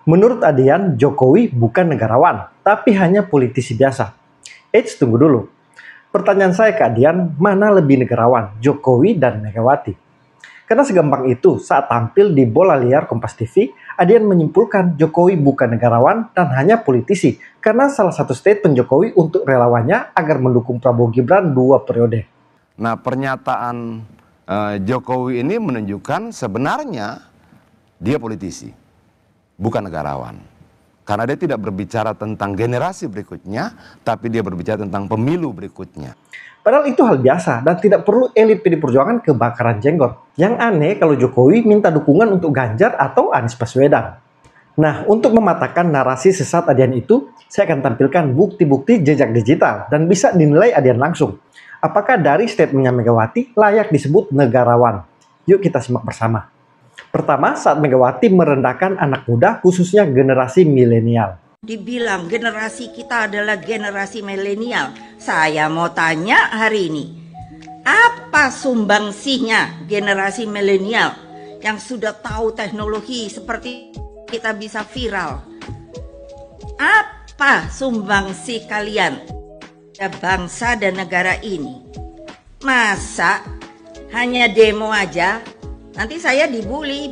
Menurut Adian, Jokowi bukan negarawan, tapi hanya politisi biasa. Tunggu dulu. Pertanyaan saya ke Adian, mana lebih negarawan, Jokowi dan Megawati? Karena segampang itu, saat tampil di Bola Liar Kompas TV, Adian menyimpulkan Jokowi bukan negarawan dan hanya politisi, karena salah satu statement Jokowi untuk relawannya agar mendukung Prabowo Gibran 2 periode. Nah, pernyataan Jokowi ini menunjukkan sebenarnya dia politisi, bukan negarawan. Karena dia tidak berbicara tentang generasi berikutnya, tapi dia berbicara tentang pemilu berikutnya. Padahal itu hal biasa dan tidak perlu elit PD Perjuangan kebakaran jenggot. Yang aneh kalau Jokowi minta dukungan untuk Ganjar atau Anies Baswedan. Nah, untuk mematahkan narasi sesat Adian itu, saya akan tampilkan bukti-bukti jejak digital dan bisa dinilai Adian langsung. Apakah dari statementnya Megawati layak disebut negarawan? Yuk kita simak bersama. Pertama, saat Megawati merendahkan anak muda khususnya generasi milenial. Dibilang generasi kita adalah generasi milenial. Saya mau tanya hari ini, apa sumbangsihnya generasi milenial yang sudah tahu teknologi seperti kita bisa viral? Apa sumbangsih kalian pada bangsa dan negara ini? Masa hanya demo aja? Nanti saya dibully,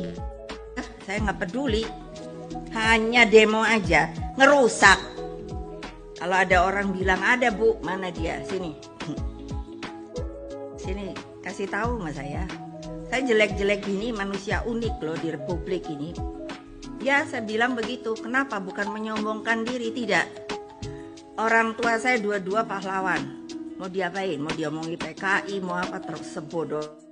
saya nggak peduli. Hanya demo aja, ngerusak. Kalau ada orang bilang ada bu, mana dia? Sini, sini kasih tahu sama saya. Saya jelek-jelek gini manusia unik loh di Republik ini. Ya saya bilang begitu. Kenapa? Bukan menyombongkan diri, tidak. Orang tua saya dua-dua pahlawan. Mau diapain? Mau diomongi PKI, mau apa terus sebodoh.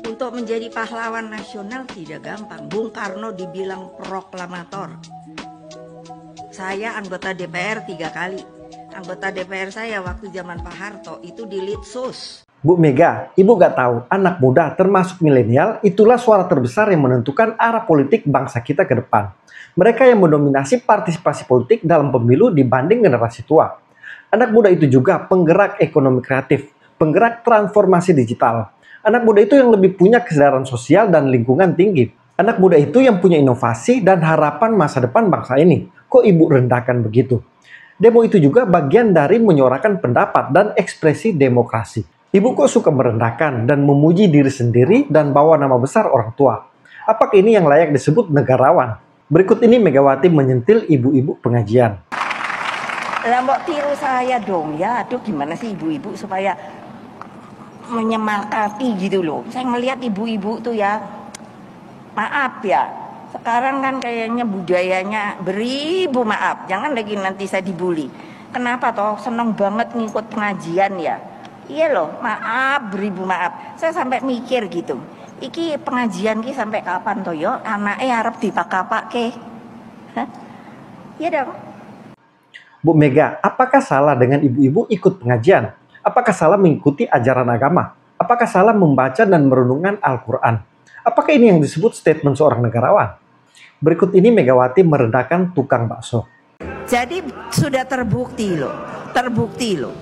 Untuk menjadi pahlawan nasional tidak gampang. Bung Karno dibilang proklamator. Saya anggota DPR 3 kali. Anggota DPR saya waktu zaman Pak Harto itu di Litsus. Bu Mega, Ibu gak tahu anak muda termasuk milenial itulah suara terbesar yang menentukan arah politik bangsa kita ke depan. Mereka yang mendominasi partisipasi politik dalam pemilu dibanding generasi tua. Anak muda itu juga penggerak ekonomi kreatif, penggerak transformasi digital. Anak muda itu yang lebih punya kesadaran sosial dan lingkungan tinggi. Anak muda itu yang punya inovasi dan harapan masa depan bangsa ini. Kok Ibu rendahkan begitu? Demo itu juga bagian dari menyuarakan pendapat dan ekspresi demokrasi. Ibu kok suka merendahkan dan memuji diri sendiri dan bawa nama besar orang tua? Apakah ini yang layak disebut negarawan? Berikut ini Megawati menyentil ibu-ibu pengajian. Mbok tiru saya dong ya. Aduh gimana sih ibu-ibu supaya menyemangati gitu loh. Saya melihat ibu-ibu tuh ya, maaf ya, sekarang kan kayaknya budayanya beribu maaf. Jangan lagi nanti saya dibully. Kenapa toh seneng banget ngikut pengajian ya? Iya loh, maaf beribu maaf. Saya sampai mikir gitu. Iki pengajian ki sampai kapan toh yo? Anaknya harap dipak-pakke. Iya dong. Bu Mega, apakah salah dengan ibu-ibu ikut pengajian? Apakah salah mengikuti ajaran agama? Apakah salah membaca dan merenungkan Al-Quran? Apakah ini yang disebut statement seorang negarawan? Berikut ini Megawati merendahkan tukang bakso. Jadi sudah terbukti loh.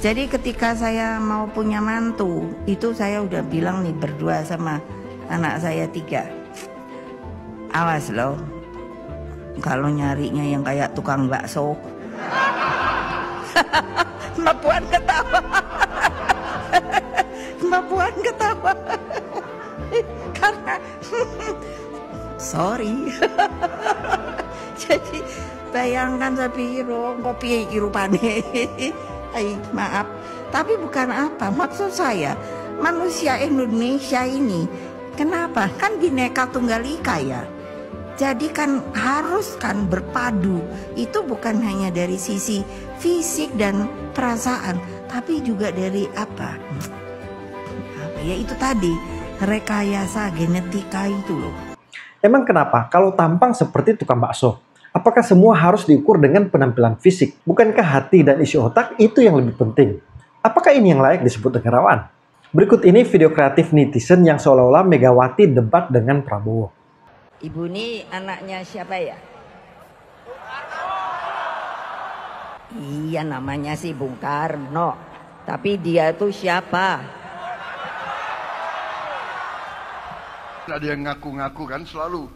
Jadi ketika saya mau punya mantu, itu saya udah bilang nih berdua sama anak saya 3. Awas loh, kalau nyarinya yang kayak tukang bakso. Mbak Puan ketawa. Mbak Puan ketawa. Karena sorry. Jadi bayangkan sepiro kopi iki rupane. Maaf. Tapi bukan apa. Maksud saya, manusia Indonesia ini kenapa? Kan Bhinneka Tunggal Ika ya. Jadi kan harus kan berpadu. Itu bukan hanya dari sisi fisik dan perasaan, tapi juga dari apa ya itu tadi, rekayasa genetika itu loh. Emang kenapa kalau tampang seperti tukang bakso? Apakah semua harus diukur dengan penampilan fisik? Bukankah hati dan isi otak itu yang lebih penting? Apakah ini yang layak disebut negarawan? Berikut ini video kreatif netizen yang seolah-olah Megawati debat dengan Prabowo. Ibu ini anaknya siapa ya? Iya namanya sih Bung Karno. Tapi dia tuh siapa? Ada yang ngaku-ngaku kan selalu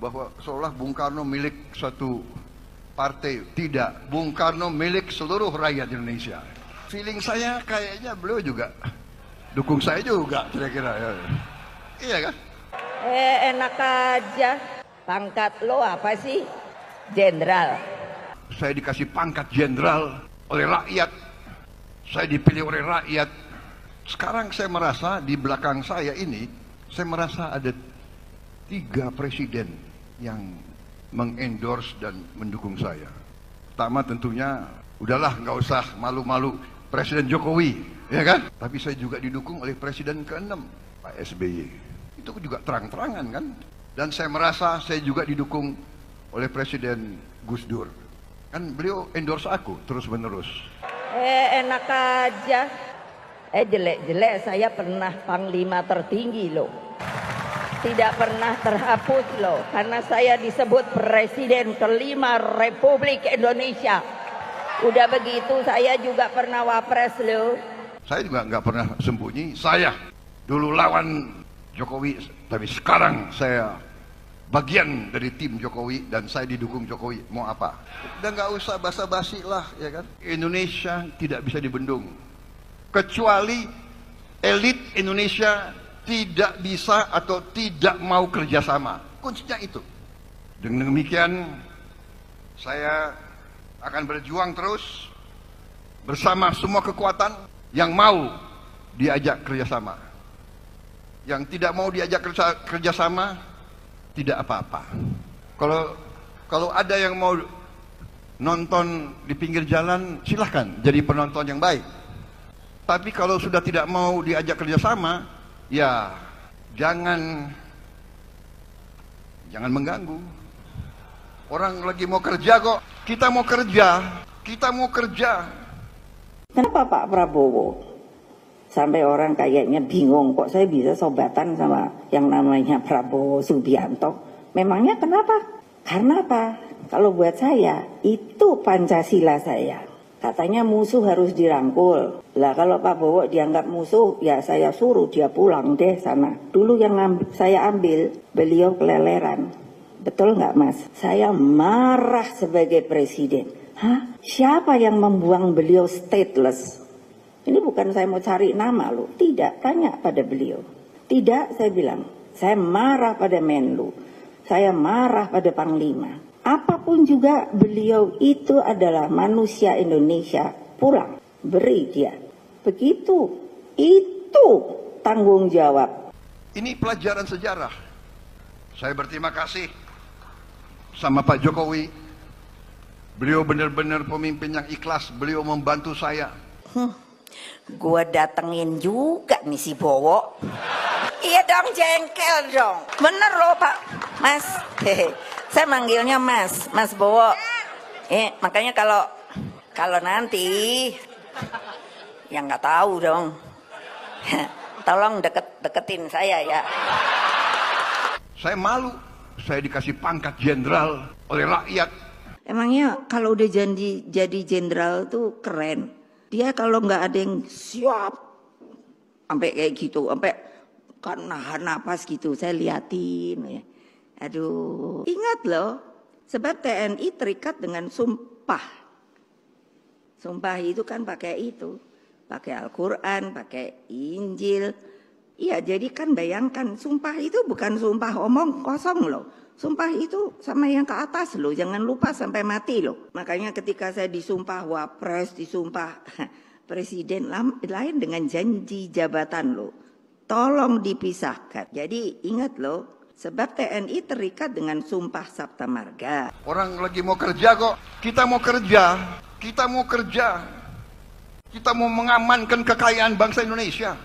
bahwa seolah Bung Karno milik suatu partai. Tidak, Bung Karno milik seluruh rakyat Indonesia. Feeling saya kayaknya beliau juga dukung saya juga kira-kira. Iya kan? Enak aja. Pangkat lo apa sih? Jenderal. Saya dikasih pangkat jenderal oleh rakyat. Saya dipilih oleh rakyat. Sekarang saya merasa di belakang saya ini, saya merasa ada 3 presiden yang mengendorse dan mendukung saya. Pertama tentunya, udahlah nggak usah malu-malu, Presiden Jokowi, ya kan? Tapi saya juga didukung oleh Presiden ke-6, Pak SBY. Itu juga terang-terangan kan? Dan saya merasa saya juga didukung oleh Presiden Gus Dur. Kan beliau endorse aku terus-menerus. Enak aja. Jelek-jelek saya pernah panglima tertinggi loh. Tidak pernah terhapus loh. Karena saya disebut Presiden kelima Republik Indonesia. Udah begitu saya juga pernah wapres loh. Saya juga nggak pernah sembunyi. Saya dulu lawan Jokowi, tapi sekarang saya bagian dari tim Jokowi dan saya didukung Jokowi. Mau apa? Udah nggak usah basa-basi lah, ya kan? Indonesia tidak bisa dibendung. Kecuali elit Indonesia tidak bisa atau tidak mau kerjasama. Kuncinya itu. Dengan demikian, saya akan berjuang terus bersama semua kekuatan yang mau diajak kerjasama. Yang tidak mau diajak kerjasama, tidak apa-apa. Kalau ada yang mau nonton di pinggir jalan, silahkan jadi penonton yang baik. Tapi kalau sudah tidak mau diajak kerjasama, ya jangan mengganggu. Orang lagi mau kerja kok, kita mau kerja. Kenapa Pak Prabowo? Sampai orang kayaknya bingung kok saya bisa sobatan sama yang namanya Prabowo Subianto. Memangnya kenapa? Karena apa? Kalau buat saya, itu Pancasila saya. Katanya musuh harus dirangkul. Lah kalau Pak Bowo dianggap musuh, ya saya suruh dia pulang deh sana. Dulu yang saya ambil, beliau keleleran. Betul nggak Mas? Saya marah sebagai presiden. Hah? Siapa yang membuang beliau stateless? Ini bukan saya mau cari nama loh. Tidak, tanya pada beliau. Tidak, saya bilang. Saya marah pada Menlu. Saya marah pada Panglima. Apapun juga beliau itu adalah manusia Indonesia, pulang, beri dia. Begitu, itu tanggung jawab. Ini pelajaran sejarah. Saya berterima kasih sama Pak Jokowi. Beliau benar-benar pemimpin yang ikhlas, beliau membantu saya. Gua datengin juga nih si Bowo. Iya dong, jengkel dong. Bener loh Pak, Mas. Saya manggilnya Mas Bowo. Makanya kalau nanti yang nggak tahu dong, tolong deketin saya ya. Saya malu, saya dikasih pangkat jenderal oleh rakyat. Emangnya kalau udah jadi jenderal tuh keren. Dia kalau nggak ada yang siap, sampai kayak gitu, sampai kan nahan napas gitu, saya liatin ya. Aduh, ingat loh, sebab TNI terikat dengan sumpah. Sumpah itu kan pakai itu, pakai Al-Quran, pakai Injil. Iya, jadi kan bayangkan, sumpah itu bukan sumpah omong kosong loh. Sumpah itu sama yang ke atas loh, jangan lupa sampai mati loh. Makanya ketika saya disumpah wapres, disumpah presiden lain dengan janji jabatan loh. Tolong dipisahkan. Jadi ingat loh. Sebab TNI terikat dengan sumpah Sabta Marga. Orang lagi mau kerja kok. Kita mau kerja. Kita mau mengamankan kekayaan bangsa Indonesia.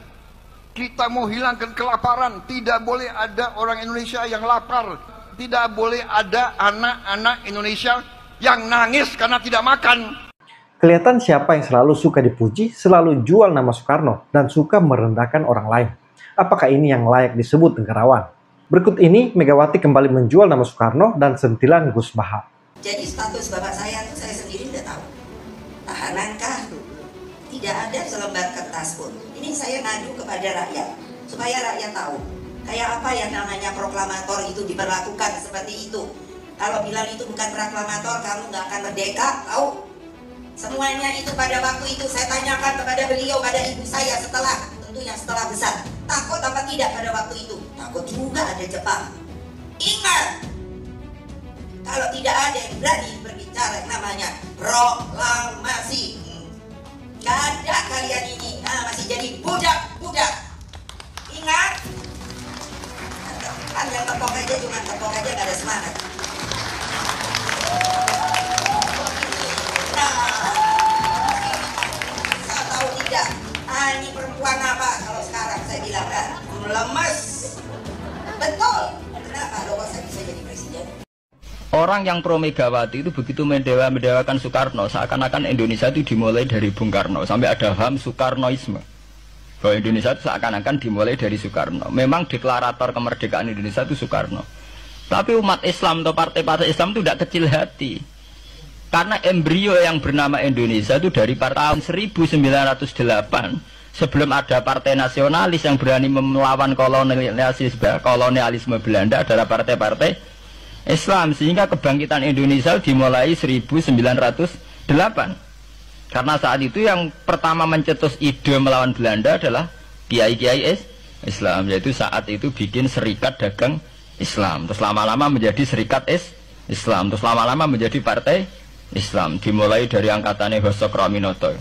Kita mau hilangkan kelaparan. Tidak boleh ada orang Indonesia yang lapar. Tidak boleh ada anak-anak Indonesia yang nangis karena tidak makan. Kelihatan siapa yang selalu suka dipuji, selalu jual nama Soekarno, dan suka merendahkan orang lain. Apakah ini yang layak disebut negarawan? Berikut ini Megawati kembali menjual nama Soekarno dan sentilan Gus Baha. Jadi status bapak saya itu saya sendiri udah tahu. Tahanankah? Tidak ada selembar kertas pun. Ini saya ngadu kepada rakyat supaya rakyat tahu Kayak apa yang namanya proklamator itu diberlakukan seperti itu? Kalau bilang itu bukan proklamator, kamu nggak akan merdeka, tahu? Semuanya itu pada waktu itu saya tanyakan kepada beliau, pada ibu saya tentunya setelah besar. Takut apa tidak pada waktu itu? Takut juga ada Jepang. Ingat, kalau tidak ada yang berani berbicara yang namanya proklamasi, nggak ada kalian ini, masih jadi budak-budak. Ingat, kan yang tepok aja cuma tepok aja, nggak ada semangat. Saya tahu tidak, ini perempuan apa kalau sekarang saya bilang lemes. Betul. Kenapa loh saya bisa jadi presiden? Orang yang pro Megawati itu begitu mendewakan Soekarno, seakan-akan Indonesia itu dimulai dari Bung Karno, sampai ada paham Soekarnoisme. Bahwa Indonesia itu seakan-akan dimulai dari Soekarno. Memang deklarator kemerdekaan Indonesia itu Soekarno. Tapi umat Islam atau partai-partai Islam itu tidak kecil hati. Karena embrio yang bernama Indonesia itu dari tahun 1908, sebelum ada partai nasionalis yang berani melawan kolonialisme Belanda adalah partai-partai Islam. Sehingga kebangkitan Indonesia dimulai 1908. Karena saat itu yang pertama mencetus ide melawan Belanda adalah kiai-kiai Islam. Yaitu saat itu bikin serikat dagang Islam. Terus lama-lama menjadi serikat Islam. Terus lama-lama menjadi partai Islam. Dimulai dari angkatannya Hos Cokroaminoto.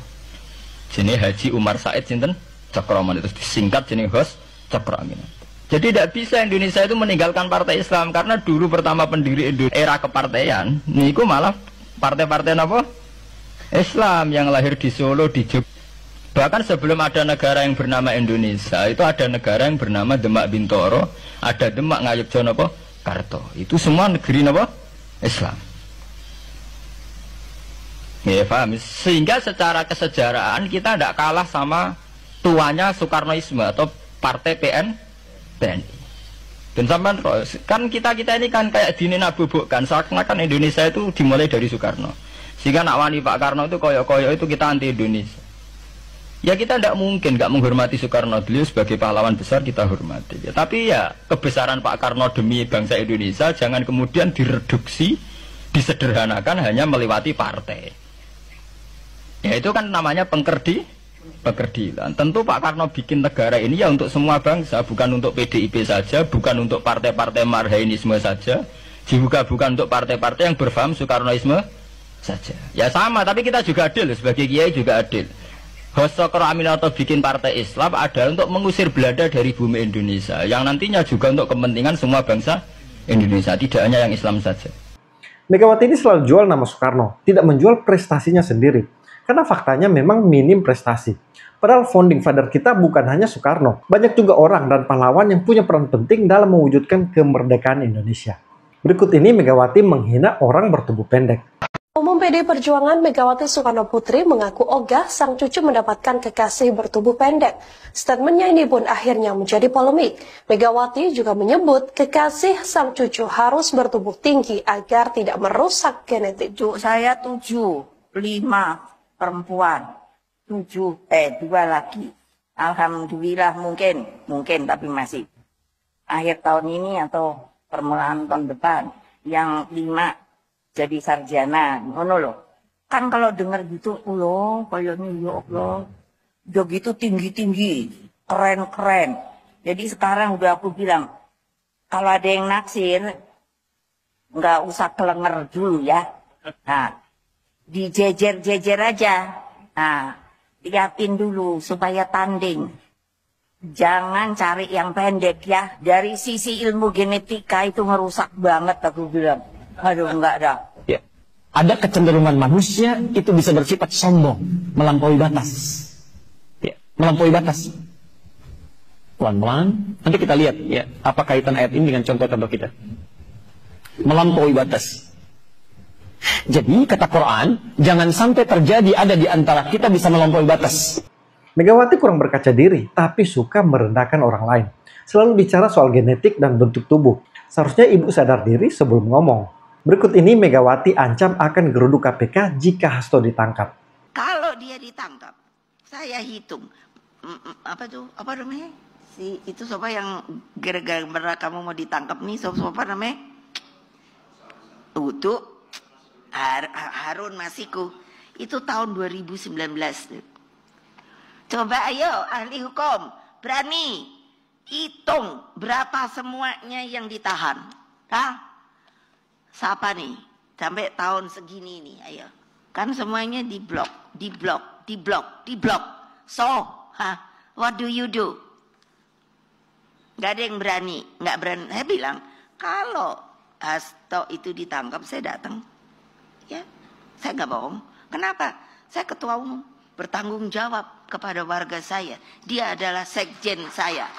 Jenis Haji Umar Said sinten Cokroaminoto, disingkat jenis Hos Cokroaminoto. Jadi tidak bisa Indonesia itu meninggalkan partai Islam, karena dulu pertama pendiri era kepartaian niku malah partai-partai apa? Islam yang lahir di Solo, di Jogja. Bahkan sebelum ada negara yang bernama Indonesia, itu ada negara yang bernama Demak Bintoro, ada Demak Ngayogja napa? Karto. Itu semua negeri napa? Islam. Ya paham. Sehingga secara kesejarahan kita tidak kalah sama tuanya Soekarnoisme atau partai PNI. Dan sampai kan kita ini kan kayak dinabubukkan seakan-akan Indonesia itu dimulai dari Soekarno. Sehingga nak wani Pak Karno itu koyo-koyo itu kita anti Indonesia. Ya kita tidak mungkin nggak menghormati Soekarno, beliau sebagai pahlawan besar kita hormati. Ya, tapi ya kebesaran Pak Karno demi bangsa Indonesia jangan kemudian direduksi, disederhanakan hanya melewati partai. Ya itu kan namanya pekerdilan. Tentu Pak Karno bikin negara ini ya untuk semua bangsa, bukan untuk PDIP saja, bukan untuk partai-partai marhainisme saja, juga bukan untuk partai-partai yang berfaham Soekarnoisme saja. Ya sama, tapi kita juga adil, sebagai kiai juga adil. Hos Cokroaminoto bikin partai Islam adalah untuk mengusir Belanda dari bumi Indonesia, yang nantinya juga untuk kepentingan semua bangsa Indonesia, tidak hanya yang Islam saja. Megawati ini selalu jual nama Soekarno, tidak menjual prestasinya sendiri. Karena faktanya memang minim prestasi. Padahal founding father kita bukan hanya Soekarno. Banyak juga orang dan pahlawan yang punya peran penting dalam mewujudkan kemerdekaan Indonesia. Berikut ini Megawati menghina orang bertubuh pendek. Umum PD Perjuangan Megawati Soekarno Putri mengaku ogah sang cucu mendapatkan kekasih bertubuh pendek. Statementnya ini pun akhirnya menjadi polemik. Megawati juga menyebut kekasih sang cucu harus bertubuh tinggi agar tidak merusak genetik. Cucu saya 7, 5 perempuan, 2 lagi. Alhamdulillah mungkin tapi masih akhir tahun ini atau permulaan tahun depan yang 5 jadi sarjana, ngono loh. Kan kalau dengar gitu, loh, kayaknya ya Allah, udah gitu tinggi-tinggi, keren-keren. Jadi sekarang udah aku bilang, kalau ada yang naksir, nggak usah kelenger dulu ya. Nah, dijejer-jejer aja. Nah, liatin dulu supaya tanding. Jangan cari yang pendek ya. Dari sisi ilmu genetika itu ngerusak banget aku bilang. Aduh, enggak ada. Ya. Ada kecenderungan manusia itu bisa bersifat sombong, melampaui batas. Ya, melampaui batas. Pelan-pelan, nanti kita lihat ya, apa kaitan ayat ini dengan contoh-contoh kita. Melampaui batas. Jadi kata Quran, jangan sampai terjadi ada di antara kita bisa melampaui batas. Megawati kurang berkaca diri, tapi suka merendahkan orang lain. Selalu bicara soal genetik dan bentuk tubuh. Seharusnya ibu sadar diri sebelum ngomong. Berikut ini Megawati ancam akan geruduk KPK jika Hasto ditangkap. Kalau dia ditangkap, saya hitung apa namanya? Si itu siapa yang gara-gara kamu mau ditangkap nih, siapa namanya? Itu Harun Masiku. Itu tahun 2019. Coba ayo ahli hukum, berani hitung berapa semuanya yang ditahan. Hah? Siapa nih? Sampai tahun segini nih, ayo. Kan semuanya diblok. So, what do you do? Gak ada yang berani, nggak berani. Saya bilang, kalau Hasto itu ditangkap, saya datang. Ya, saya nggak bohong. Kenapa? Saya ketua umum, bertanggung jawab kepada warga saya. Dia adalah sekjen saya.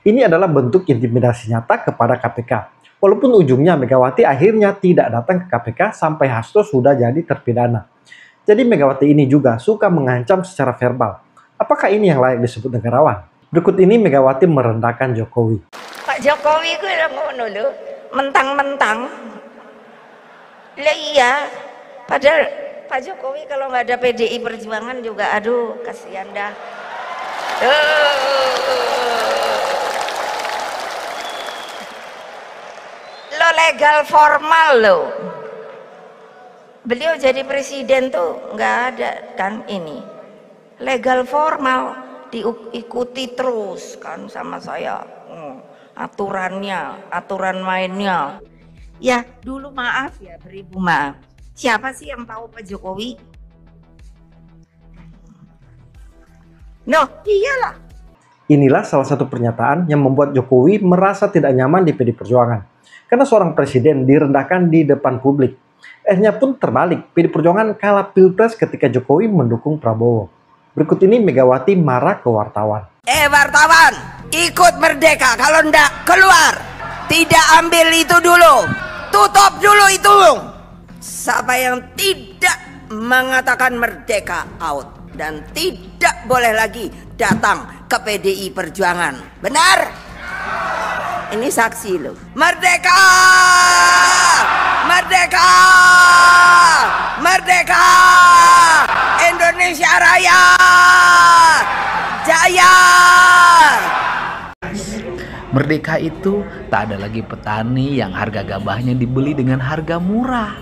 Ini adalah bentuk intimidasi nyata kepada KPK. Walaupun ujungnya Megawati akhirnya tidak datang ke KPK sampai Hasto sudah jadi terpidana. Jadi Megawati ini juga suka mengancam secara verbal. Apakah ini yang layak disebut negarawan? Berikut ini Megawati merendahkan Jokowi. Pak Jokowi gue udah ngono lho, mentang-mentang. Lah iya, padahal Pak Jokowi kalau nggak ada PDI Perjuangan juga, aduh kasihan dah. Lo legal formal lo. Beliau jadi presiden tuh nggak ada kan ini. Legal formal diikuti terus kan sama saya. Aturannya, aturan mainnya. Ya dulu maaf ya, beribu maaf. Siapa sih yang tahu Pak Jokowi? No, iyalah. Inilah salah satu pernyataan yang membuat Jokowi merasa tidak nyaman di PD Perjuangan. Karena seorang presiden direndahkan di depan publik. Akhirnya pun terbalik, PD Perjuangan kalah pilpres ketika Jokowi mendukung Prabowo. Berikut ini Megawati marah ke wartawan. Wartawan, ikut merdeka, kalau ndak keluar. Tidak ambil itu dulu, tutup dulu itu. Siapa yang tidak mengatakan merdeka out dan tidak boleh lagi datang ke PDI Perjuangan. Benar? Ini saksi loh. Merdeka! Merdeka! Merdeka! Indonesia Raya! Jaya! Merdeka itu tak ada lagi petani yang harga gabahnya dibeli dengan harga murah.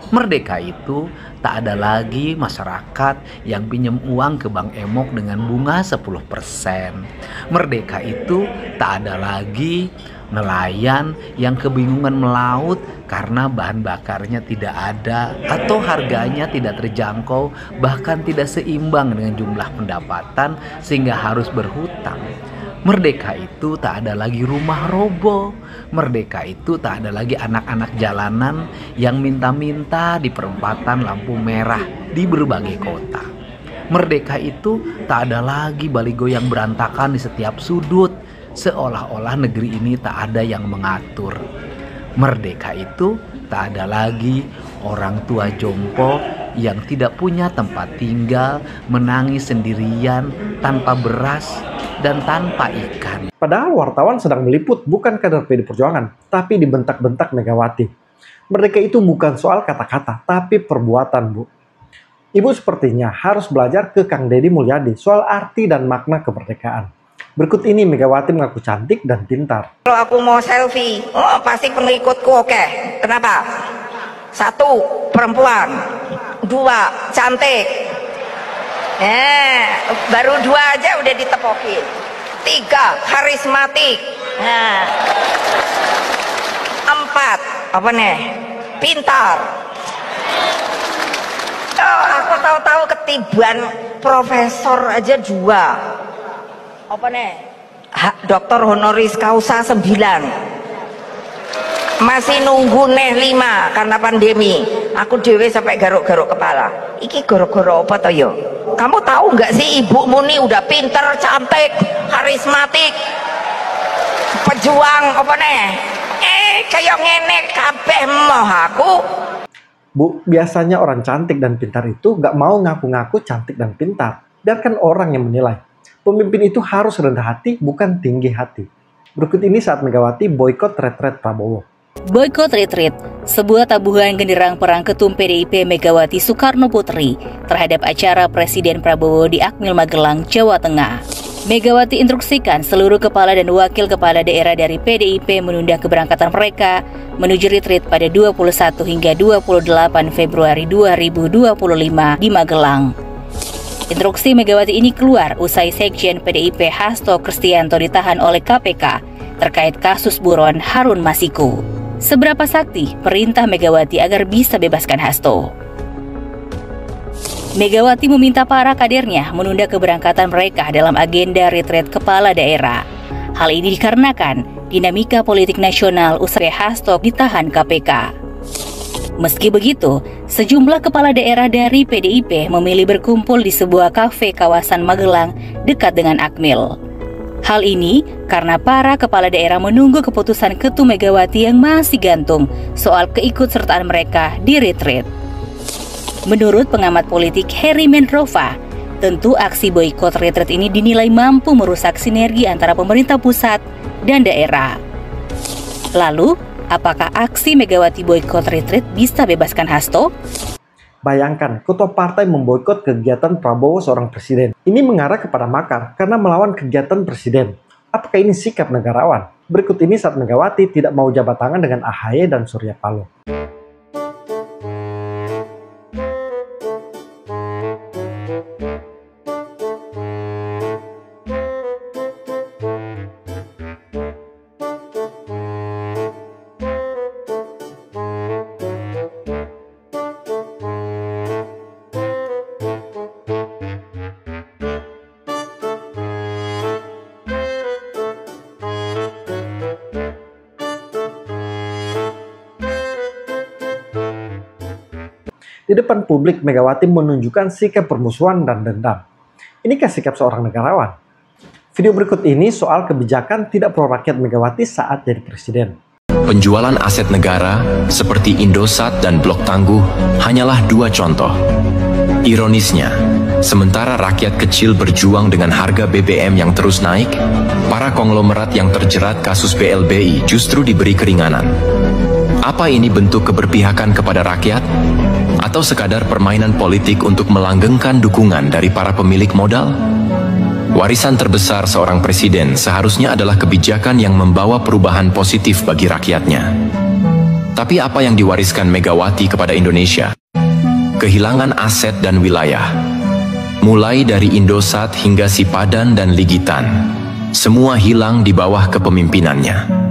Merdeka itu tak ada lagi masyarakat yang pinjam uang ke Bank Emok dengan bunga 10%. Merdeka itu tak ada lagi nelayan yang kebingungan melaut karena bahan bakarnya tidak ada atau harganya tidak terjangkau, bahkan tidak seimbang dengan jumlah pendapatan sehingga harus berhutang. Merdeka itu tak ada lagi rumah roboh. Merdeka itu tak ada lagi anak-anak jalanan yang minta-minta di perempatan lampu merah di berbagai kota. Merdeka itu tak ada lagi baligo yang berantakan di setiap sudut, seolah-olah negeri ini tak ada yang mengatur. Merdeka itu tak ada lagi orang tua jompo yang tidak punya tempat tinggal, menangis sendirian tanpa beras dan tanpa ikan. Padahal wartawan sedang meliput bukan kader PD Perjuangan, tapi dibentak-bentak Megawati. Merdeka itu bukan soal kata-kata, tapi perbuatan, Bu. Ibu sepertinya harus belajar ke Kang Deddy Mulyadi soal arti dan makna kemerdekaan. Berikut ini Megawati mengaku cantik dan pintar. Kalau aku mau selfie, pasti pengikutku oke. Kenapa? 1, perempuan. 2, cantik. Baru 2 aja udah ditepokin. 3, karismatik. 4, apa nih? Pintar. Aku tahu-tahu ketiban profesor aja 2. Apa nih? Doktor honoris causa 9. Masih nunggu nih 5 karena pandemi. Aku dewe sampai garuk-garuk kepala. Iki goro-goro apa toh yo? Kamu tahu nggak sih ibumu nih udah pinter, cantik, karismatik, pejuang apa nih? Kayak ngene kabeh moh aku. Bu, biasanya orang cantik dan pintar itu nggak mau ngaku-ngaku cantik dan pintar. Biarkan orang yang menilai. Pemimpin itu harus rendah hati, bukan tinggi hati. Berikut ini saat Megawati boikot retret Prabowo. Boykot retreat, sebuah tabuhan genderang perang ketum PDIP Megawati Soekarno Putri terhadap acara Presiden Prabowo di Akmil Magelang, Jawa Tengah. Megawati instruksikan seluruh kepala dan wakil kepala daerah dari PDIP menunda keberangkatan mereka menuju retreat pada 21 hingga 28 Februari 2025 di Magelang. Instruksi Megawati ini keluar usai Sekjen PDIP Hasto Kristianto ditahan oleh KPK terkait kasus buron Harun Masiku. Seberapa sakti perintah Megawati agar bisa bebaskan Hasto? Megawati meminta para kadernya menunda keberangkatan mereka dalam agenda retreat kepala daerah. Hal ini dikarenakan dinamika politik nasional usai Hasto ditahan KPK. Meski begitu, sejumlah kepala daerah dari PDIP memilih berkumpul di sebuah kafe kawasan Magelang dekat dengan Akmil. Hal ini karena para kepala daerah menunggu keputusan Ketum Megawati yang masih gantung soal keikutsertaan mereka di retreat. Menurut pengamat politik Heri Mendrova, tentu aksi boikot retreat ini dinilai mampu merusak sinergi antara pemerintah pusat dan daerah. Lalu, apakah aksi Megawati boikot retreat bisa bebaskan Hasto? Bayangkan, ketua partai memboikot kegiatan Prabowo seorang presiden. Ini mengarah kepada makar karena melawan kegiatan presiden. Apakah ini sikap negarawan? Berikut ini saat Megawati tidak mau jabat tangan dengan AHY dan Surya Paloh. Di depan publik, Megawati menunjukkan sikap permusuhan dan dendam. Inikah sikap seorang negarawan? Video berikut ini soal kebijakan tidak pro rakyat Megawati saat jadi presiden. Penjualan aset negara seperti Indosat dan Blok Tangguh hanyalah dua contoh. Ironisnya, sementara rakyat kecil berjuang dengan harga BBM yang terus naik, para konglomerat yang terjerat kasus BLBI justru diberi keringanan. Apa ini bentuk keberpihakan kepada rakyat? Atau sekadar permainan politik untuk melanggengkan dukungan dari para pemilik modal? Warisan terbesar seorang presiden seharusnya adalah kebijakan yang membawa perubahan positif bagi rakyatnya. Tapi apa yang diwariskan Megawati kepada Indonesia? Kehilangan aset dan wilayah. Mulai dari Indosat hingga Sipadan dan Ligitan, semua hilang di bawah kepemimpinannya.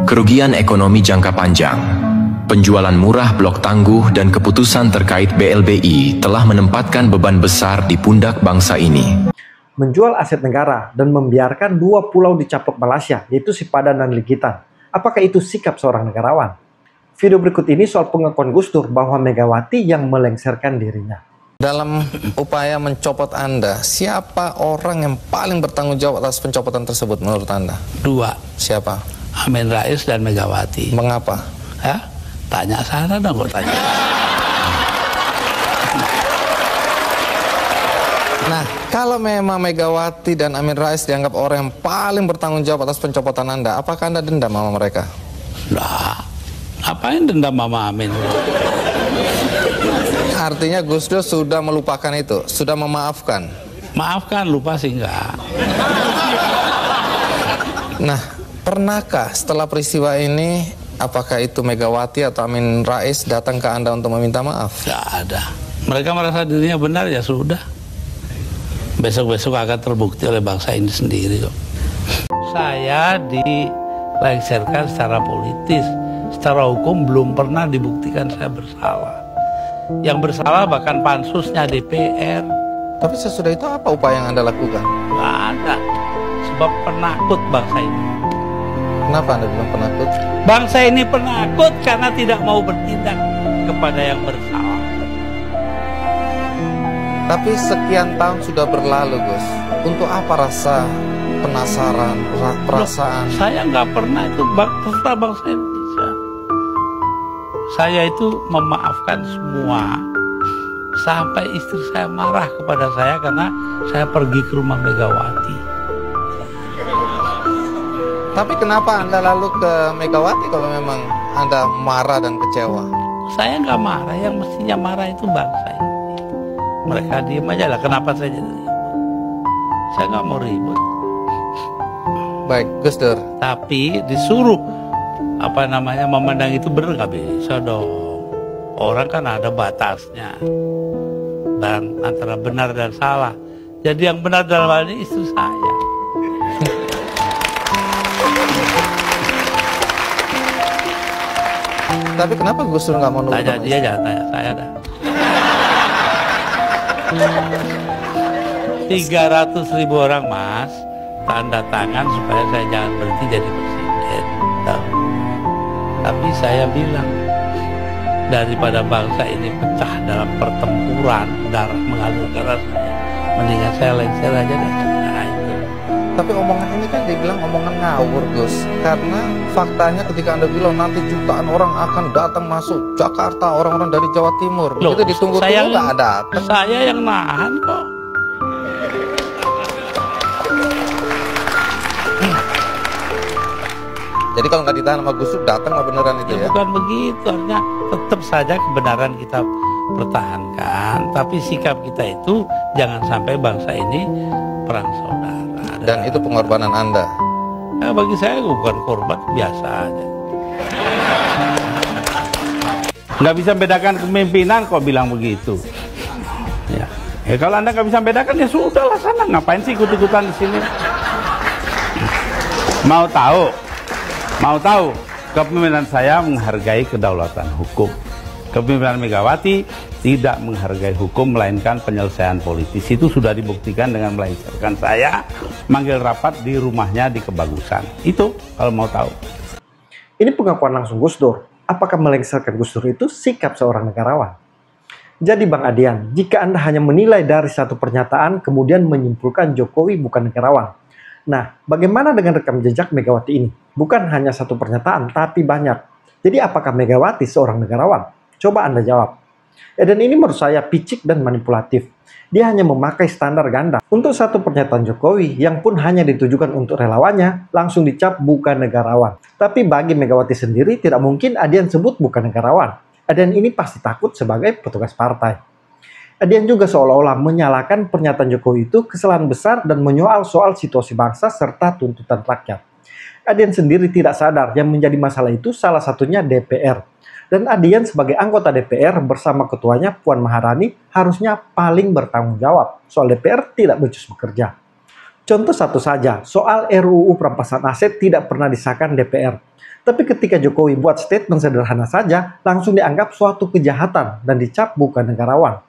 Kerugian ekonomi jangka panjang, penjualan murah Blok Tangguh dan keputusan terkait BLBI telah menempatkan beban besar di pundak bangsa ini. Menjual aset negara dan membiarkan dua pulau dicaplok Malaysia, yaitu Sipadan dan Ligitan. Apakah itu sikap seorang negarawan? Video berikut ini soal pengakuan Gus Dur bahwa Megawati yang melengsarkan dirinya. Dalam upaya mencopot Anda, siapa orang yang paling bertanggung jawab atas pencopotan tersebut menurut Anda? Dua. Siapa? Amin Rais dan Megawati. Mengapa? Ya, tanya sana dong, kok tanya. Nah, kalau memang Megawati dan Amin Rais dianggap orang yang paling bertanggung jawab atas pencopotan Anda, apakah Anda dendam sama mereka? Nah, apain dendam sama Amin? Artinya Gus Dur sudah melupakan itu, sudah memaafkan. Maafkan, lupa sih enggak. Nah, pernahkah setelah peristiwa ini, apakah itu Megawati atau Amin Rais datang ke Anda untuk meminta maaf? Tidak ada. Mereka merasa dirinya benar, ya sudah. Besok-besok akan terbukti oleh bangsa ini sendiri kok. Saya dilengsarkan secara politis, secara hukum belum pernah dibuktikan saya bersalah. Yang bersalah bahkan pansusnya DPR. Tapi sesudah itu apa upaya yang Anda lakukan? Nggak ada. Sebab penakut bangsa ini. Kenapa Anda bilang penakut? Bangsa ini penakut karena tidak mau bertindak kepada yang bersalah. Tapi sekian tahun sudah berlalu, Gus. Untuk apa rasa penasaran, perasaan? Loh, saya nggak pernah itu terserah bangsa Indonesia. Saya itu memaafkan semua. Sampai istri saya marah kepada saya karena saya pergi ke rumah Megawati. Tapi kenapa Anda lalu ke Megawati kalau memang Anda marah dan kecewa? Saya nggak marah, yang mestinya marah itu bangsa ini. Mereka diem aja lah, kenapa saya jadi diem? Saya nggak mau ribut. Baik, Gus Dur. Tapi disuruh memandang itu benar nggak bisa dong. Orang kan ada batasnya. Dan antara benar dan salah. Jadi yang benar dalam hal ini istri saya. Tapi kenapa Gus Dur nggak mau nurut? Tanya dia, jangan tanya saya dah. 300.000 orang Mas tanda tangan supaya saya jangan berhenti jadi presiden. Tapi saya bilang, daripada bangsa ini pecah dalam pertempuran darah mengalir darah saya, mendingan saya lengser aja deh. Nah, itu. Tapi omongan ini kan dibilang omongan ngawur, Gus. Karena faktanya ketika Anda bilang nanti jutaan orang akan datang masuk Jakarta, orang-orang dari Jawa Timur. Loh, itu ditunggu-tunggu nggak datang. Saya yang nahan kok. Jadi kalau nggak ditahan sama Gus Dur, datang nggak beneran itu ya? Bukan begitu, artinya tetap saja kebenaran kita pertahankan, tapi sikap kita itu jangan sampai bangsa ini perang saudara. Dan itu pengorbanan Anda? Ya, bagi saya bukan korban, biasa aja. Nggak bisa bedakan kepemimpinan kok bilang begitu. Ya, kalau Anda nggak bisa bedakan ya sudahlah sana, ngapain sih ikut-ikutan di sini? Mau tahu, kepemimpinan saya menghargai kedaulatan hukum. Kepemimpinan Megawati tidak menghargai hukum, melainkan penyelesaian politis. Itu sudah dibuktikan dengan melengsarkan saya, manggil rapat di rumahnya di Kebagusan. Itu kalau mau tahu. Ini pengakuan langsung Gus Dur. Apakah melengsarkan Gus Dur itu sikap seorang negarawan? Jadi Bang Adian, jika Anda hanya menilai dari satu pernyataan, kemudian menyimpulkan Jokowi bukan negarawan. Nah, bagaimana dengan rekam jejak Megawati ini? Bukan hanya satu pernyataan, tapi banyak. Jadi apakah Megawati seorang negarawan? Coba Anda jawab. Dan ini menurut saya picik dan manipulatif. Dia hanya memakai standar ganda. Untuk satu pernyataan Jokowi yang pun hanya ditujukan untuk relawannya, langsung dicap bukan negarawan. Tapi bagi Megawati sendiri tidak mungkin Adian sebut bukan negarawan. Adian ini pasti takut sebagai petugas partai. Adian juga seolah-olah menyalahkan pernyataan Jokowi itu kesalahan besar dan menyoal soal situasi bangsa serta tuntutan rakyat. Adian sendiri tidak sadar yang menjadi masalah itu salah satunya DPR. Dan Adian sebagai anggota DPR bersama ketuanya Puan Maharani harusnya paling bertanggung jawab soal DPR tidak becus bekerja. Contoh satu saja, soal RUU perampasan aset tidak pernah disahkan DPR. Tapi ketika Jokowi buat statement sederhana saja, langsung dianggap suatu kejahatan dan dicap bukan negarawan.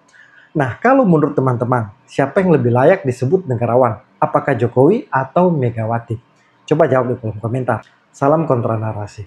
Nah, kalau menurut teman-teman, siapa yang lebih layak disebut negarawan? Apakah Jokowi atau Megawati? Coba jawab di kolom komentar. Salam kontra narasi.